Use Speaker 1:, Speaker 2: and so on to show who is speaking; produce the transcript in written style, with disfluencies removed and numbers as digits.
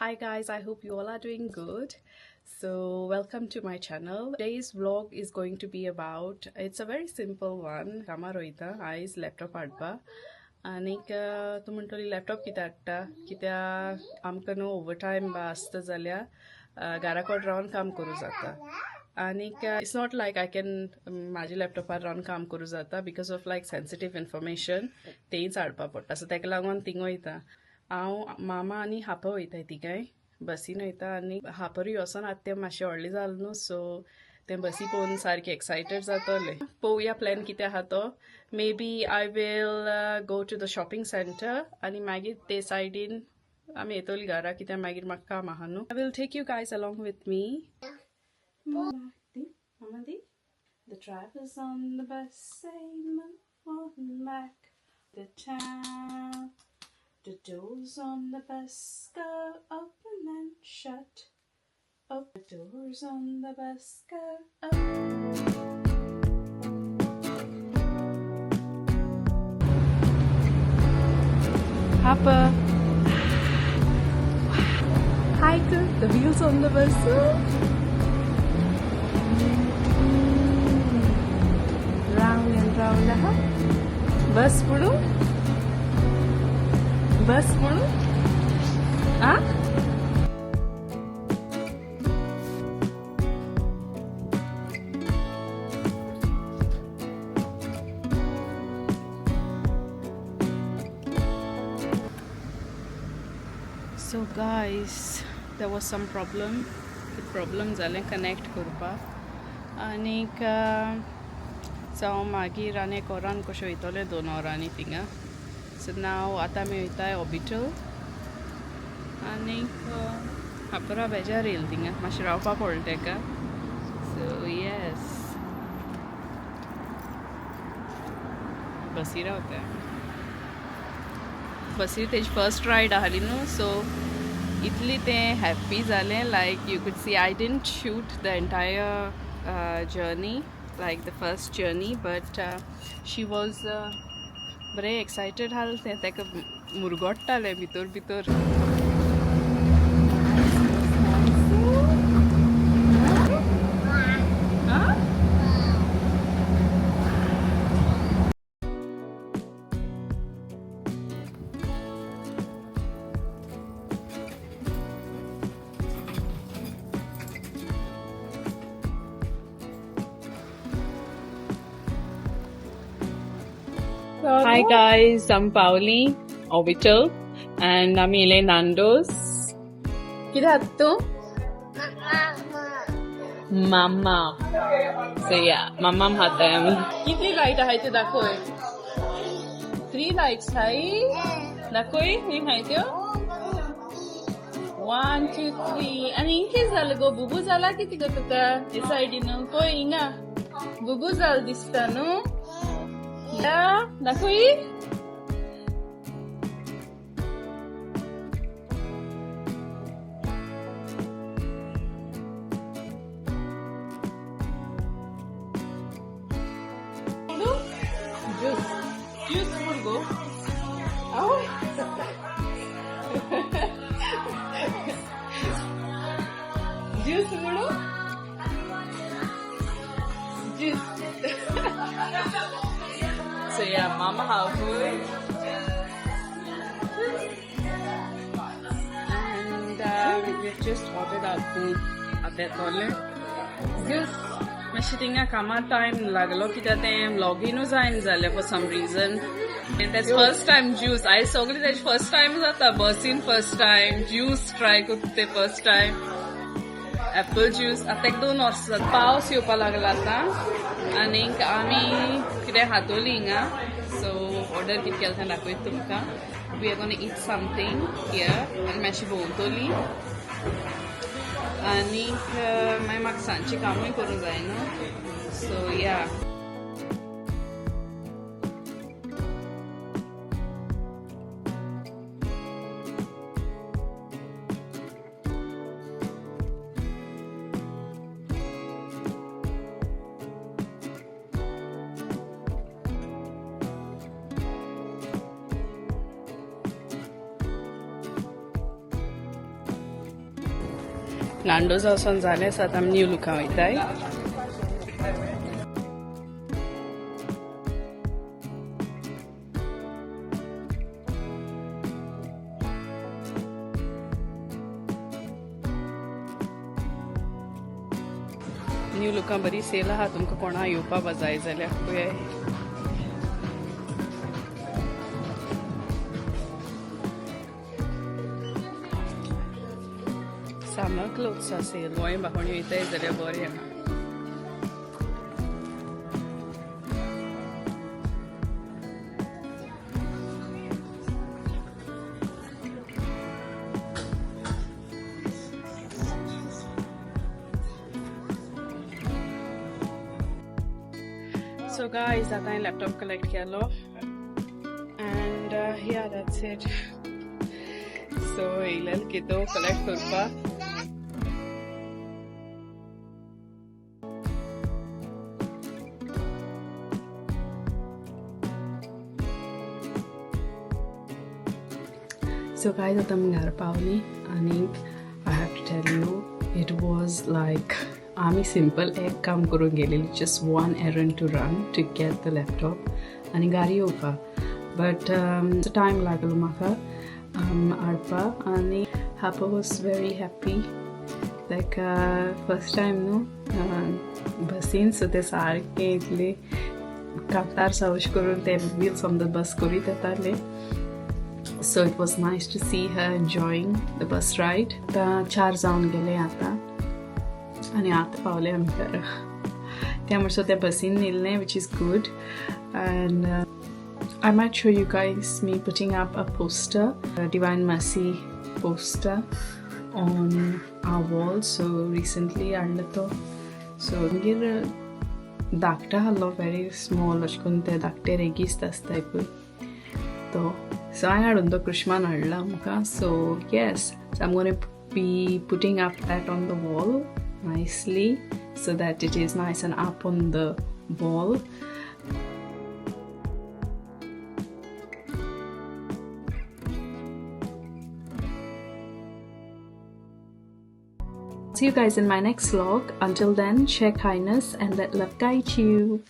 Speaker 1: Hi guys, I hope you all are doing good. So welcome to my channel. Today's vlog is going to be about, it's a very simple one. Kama roita, आयज laptop हाडपा आनीक तूं म्हणटली laptop कित्याक हाडटा कित्याक आमकां न्हू ओवरटायम बा आसता जाल्यार घरा कडेन रावन काम करूं जाता आनीक it's not like I can म्हाज्या लॅपटॉपार रावन काम करूं जाता because of like sensitive information तेंच हाडपा पडटा सो तेका लागून थिंग वयता हांव मामा आनी हापर वयताय तिगाय बसीन वयता आनी हापरूय वचोन आतां तें मातशें व्हडलें जालें न्हू सो ते बसी पळोवन सारकें एक्सायटेड जातलें पळोवया प्लॅन कितें आहा तो maybe I will go to the shopping centre आनी मागीर ते सायडीन आमी येतली घरा कित्याक मागीर म्हाका काम आहा न्हू I will take you guys along with me The drivers on the bus say morning back the town. The doors on the bus go open and shut. Oh, the doors on the bus go open. Harper. Hi, the wheels on the bus. Round and round, bus pudu. Bus pudu. Ah? So guys, there was some problem. The problem जालें connect करपाक आनीक जावं मागीर आनी एक वरान कशें वयतलें 2 वरांनी थिंगा सो नाव आतां आमी वयताय ऑबिटल आनीक हापरा बेजार येयलें थिंगा मातशें रावपा पडलें तेका सो येस बसी रावता बसी तेजी फर्स्ट रायड आहली न्हू सो इतली तें हॅप्पी जालें like you could see I didn't shoot the entire journey like the first journey but she was very excited hal teka murgottale bitor Hi guys, I'm Pauli, Orbital, and I'm Ile Nando's. Kidatto? Mama. So yeah, Mama hata hai ami. Kitni light hai te dakho? 3 lights hai. Dakho ni hai te? 1, 2, 3. Ani inke zala go bubu zala kiti gotata. Decide no koi ina. Bubu zal dista no. Yeah, dakoi. Juice murgo. Oh. Juice murgo. Juice. So yeah, Mama Harper and we've just ordered our food at that toilet. Just mashitinga kama time laglo kitate vlogging no zain zale for some reason. And that's first time juice. I saw that first time zata bursin first time juice try kutte first time. Apple juice atek दोन वर्सां पावस येवपा लागला आतां आनीक आमी कितें हातोली हिंगा सो ऑर्डर कितें केलें तें दाखयता तुमकां we are gonna eat something here आनी मातशी भोंवतली आनीक मागीर म्हाका सांजची कामूय करूंक जाय न्हू सो या Nando's also zale sa tam new look waitai. New लुकां बरी सेल आहा तुमकां कोणा येवपा जाय जाल्यार पळय summer clothes are sale Goa बाकोण येताय जाल्यार बरें आहा So guys, that I laptop collect kello and yeah, that's it. So ilal kito collect kurpa. So guys, आता मी घर पावली आणि I have to tell you, it was like आम्ही सिंपल एक काम करून गेलेली, just one errand to run to get the laptop आणि गाडी येवपाक, but time लागलो म्हाका हाडपाक आणि Harper was very happy, like first time न्हू बसीन, so ते सारके इतले कांतार सावश करून ते wheels on the bus करीत येताले. So it was nice to see her enjoying the bus ride. आता 4 जावन गेले आता आणि आता पावले आमी घरा त्यामुळे सो त्या बसीन नेल्ले, which is good. And I might show you guys me putting up a poster, a Divine Mercy poster on our wall. So recently आणलं तो, so मागीर धाकटो आहलो very small अशें ते धाकटे रेगीस्त आसताय पळय तो, so I हाडून तो कृष्णान हाडला आमकां. So yes, so I'm going to be putting up that on the wall nicely so that it is nice and up on the wall. See you guys in my next vlog. Until then, share kindness and let love guide you.